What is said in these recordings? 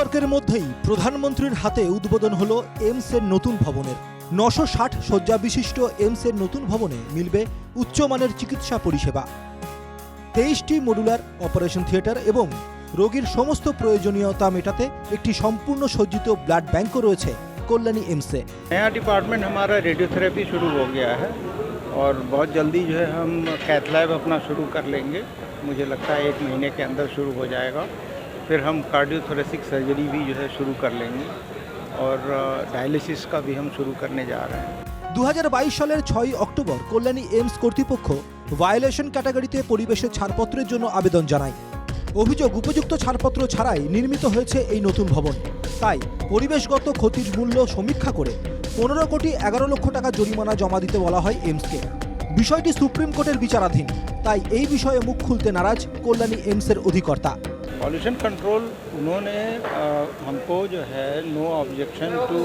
বিতর্কের মধ্যেই প্রধানমন্ত্রীর হাতে উদ্বোধন হলো এইমসের নতুন ভবনের 960 শয্যা বিশিষ্ট এইমসের নতুন ভবনে মিলবে উচ্চমানের চিকিৎসা পরিষেবা। 23টি মডুলার অপারেশন থিয়েটার এবং রোগীর সমস্ত প্রয়োজনীয়তা মেটাতে একটি সম্পূর্ণ সজ্জিত ব্লাড ব্যাংকও রয়েছে कल्याणी एम्स से। नया डिपार्टमेंट हमारा रेडियोथेरेपी शुरू हो गया है और बहुत जल्दी जो है हम कैथ लैब अपना शुरू कर लेंगे। मुझे लगता है 1 महीने के अंदर शुरू हो जाएगा। फिर हम कार्डियोथोरेसिक सर्जरी भी जो है शुरू कर लेंगे और डायलिसिस का भी हम शुरू करने जा रहे हैं। 2022 সালের 6 অক্টোবর কল্যাণী এইমস কর্তৃপক্ষ ভায়োলেশন ক্যাটাগরিতে পরিবেশের ছাড়পত্রের জন্য আবেদন জানায়। অভিযোগ উপযুক্ত ছাড়পত্র ছাড়াই নির্মিত হয়েছে এই নতুন ভবন। তাই পরিবেশগত ক্ষতির মূল্য সমীক্ষা করে 15 কোটি 11 লক্ষ টাকা জরিমানা জমা দিতে বলা হয় এইমসকে। বিষয়টি সুপ্রিম কোর্টের বিচারাধীন, তাই এই বিষয়ে মুখ খুলতে নারাজ কল্যাণী এইমসের অধিকর্তা। पॉल्यूशन कंट्रोल उन्होंने हमको जो है नो ऑब्जेक्शन टू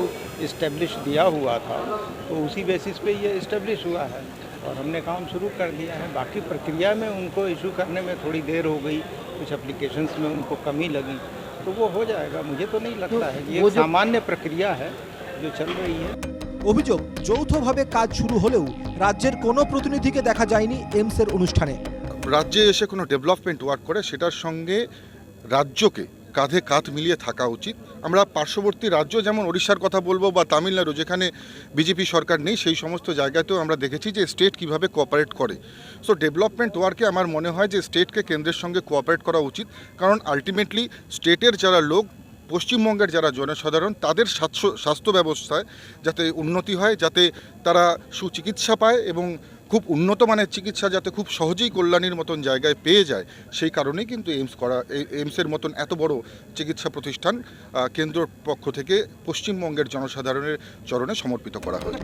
इस्टेब्लिश दिया हुआ था, तो उसी बेसिस पे ये इस्टेब्लिश हुआ है और हमने काम शुरू कर दिया है। बाकी प्रक्रिया में उनको इशू करने में थोड़ी देर हो गई, कुछ एप्लीकेशंस में उनको कमी लगी, तो वो हो जाएगा। मुझे तो नहीं लगता है, ये सामान्य प्रक्रिया है जो चल रही है। অভিযোগ যৌথভাবে কাজ শুরু হলেও রাজ্যের কোনো প্রতিনিধিকে দেখা যায়নি এইমসের অনুষ্ঠানে। রাজ্যে এসে কোনো ডেভেলপমেন্ট ওয়ার্ক করে সেটার সঙ্গে রাজ্যকে কাঁধে কাঁধ মিলিয়ে থাকা উচিত। আমরা পার্শ্ববর্তী রাজ্য যেমন ওড়িশার কথা বলবো বা তামিলনাড়ু, যেখানে বিজেপি সরকার নেই, সেই সমস্ত জায়গাতেও আমরা দেখেছি যে স্টেট কিভাবে কোঅপারেট করে। সো ডেভেলপমেন্ট ওয়ার্কে আমার মনে হয় যে স্টেটকে কেন্দ্রের সঙ্গে কোঅপারেট করা উচিত, কারণ আলটিমেটলি স্টেটের যারা লোক, পশ্চিমবঙ্গের যারা জনসাধারণ, তাদের স্বাস্থ্য ব্যবস্থায় যাতে উন্নতি হয়, যাতে তারা সুচিকিৎসা পায় এবং খুব উন্নত মানের চিকিৎসা যাতে খুব সহজেই কল্যাণীর মতন জায়গায় পেয়ে যায়, সেই কারণেই কিন্তু এইমসের মতন এত বড় চিকিৎসা প্রতিষ্ঠান কেন্দ্রের পক্ষ থেকে পশ্চিমবঙ্গের জনসাধারণের চরণে সমর্পিত করা হয়।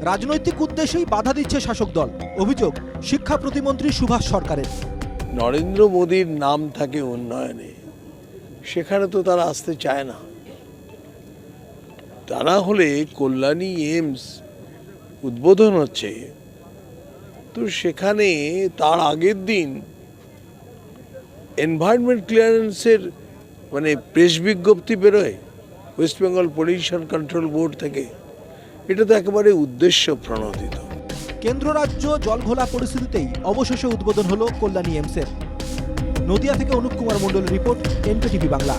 রাজনৈতিক উদ্দেশ্যেই বাধা দিচ্ছে শাসক দল। অভিযোগ শিক্ষা প্রতিমন্ত্রী সুভাষ সরকারের। নরেন্দ্র মোদীর নাম থাকে উন্নয়নে, সেখানে তো তারা আসতে চায় না। তা না হলে কল্যাণী এইমস উদ্বোধন হচ্ছে, তো সেখানে তার আগের দিন এনভায়রনমেন্ট ক্লিয়ারেন্সের প্রেস বিজ্ঞপ্তি বেরোয় West Bengal pollution control board থেকে। এটা তো একেবারে উদ্দেশ্য প্রণোদিত। কেন্দ্র রাজ্য জলঘোলা পরিস্থিতিতেই অবশেষে উদ্বোধন হলো কল্যাণী এইমসের। নদিয়া থেকে অনুপ কুমার মণ্ডলের রিপোর্ট, NKTV বাংলা।